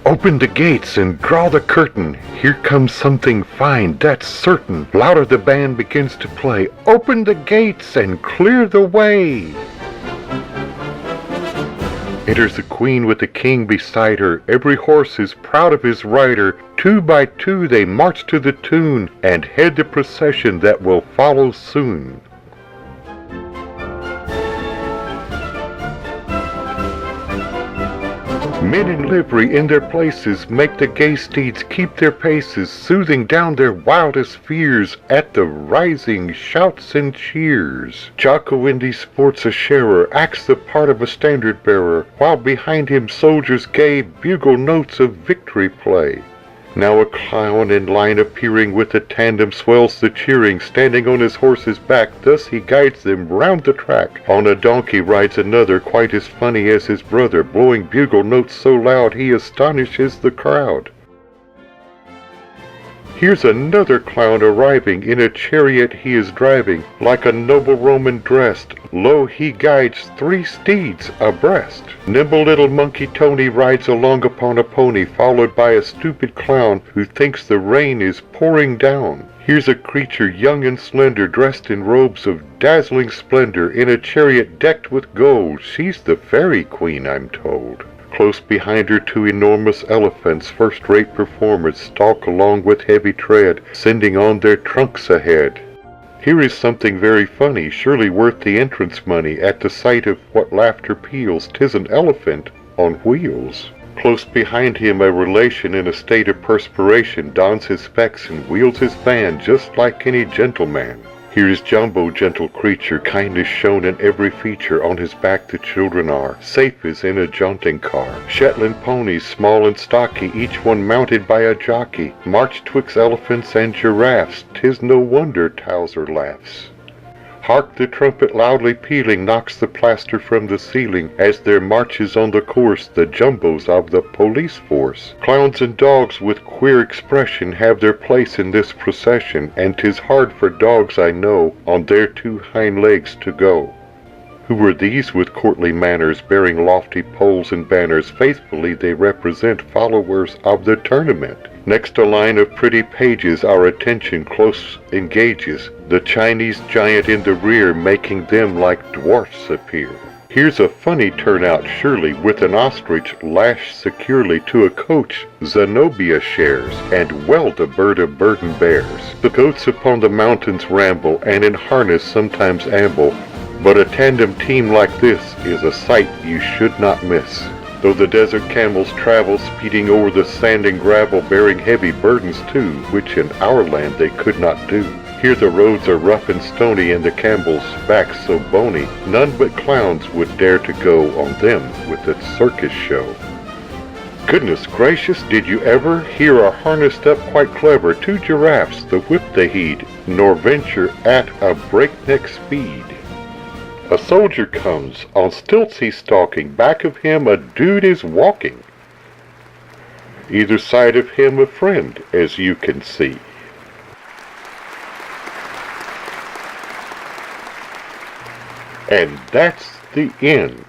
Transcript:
Open the gates and draw the curtain. Here comes something fine, that's certain. Louder the band begins to play. Open the gates and clear the way. Enters the queen with the king beside her. Every horse is proud of his rider. 2 by 2 they march to the tune and head the procession that will follow soon. Men in livery in their places make the gay steeds keep their paces, soothing down their wildest fears at the rising shouts and cheers. Jocko in these sports a sharer acts the part of a standard bearer, while behind him soldiers gay bugle notes of victory play. Now a clown in line appearing with a tandem swells the cheering, standing on his horse's back, thus he guides them round the track. On a donkey rides another, quite as funny as his brother, blowing bugle notes so loud he astonishes the crowd. Here's another clown arriving, in a chariot he is driving, like a noble Roman dressed. Lo, he guides 3 steeds abreast. Nimble little monkey Tony rides along upon a pony, followed by a stupid clown who thinks the rain is pouring down. Here's a creature young and slender, dressed in robes of dazzling splendor, in a chariot decked with gold. She's the fairy queen, I'm told. Close behind her 2 enormous elephants, first-rate performers, stalk along with heavy tread, sending on their trunks ahead. Here is something very funny, surely worth the entrance money. At the sight of what laughter peals, 'tis an elephant on wheels. Close behind him a relation in a state of perspiration dons his specs and wields his fan just like any gentleman. Here is Jumbo, gentle creature, kindness shown in every feature. On his back the children are, safe as in a jaunting car. Shetland ponies, small and stocky, each one mounted by a jockey, march 'twixt elephants and giraffes. 'Tis no wonder Towser laughs. Hark, the trumpet loudly pealing knocks the plaster from the ceiling, as there marches on the course the jumbos of the police force. Clowns and dogs with queer expression have their place in this procession, and 'tis hard for dogs, I know, on their 2 hind legs to go. Who are these with courtly manners, bearing lofty poles and banners? Faithfully they represent followers of the tournament. Next a line of pretty pages our attention close engages, the Chinese giant in the rear making them like dwarfs appear. Here's a funny turnout surely, with an ostrich lashed securely to a coach Zenobia shares, and well the bird of burden bears. The goats upon the mountains ramble, and in harness sometimes amble, but a tandem team like this is a sight you should not miss. Though the desert camels travel, speeding over the sand and gravel, bearing heavy burdens too, which in our land they could not do. Here the roads are rough and stony, and the camels' backs so bony, none but clowns would dare to go on them with its circus show. Goodness gracious, did you ever? Here are harnessed up quite clever 2 giraffes, the whip they heed, nor venture at a breakneck speed. A soldier comes, on stilts he's stalking, back of him a dude is walking. Either side of him a friend, as you can see. And that's the end.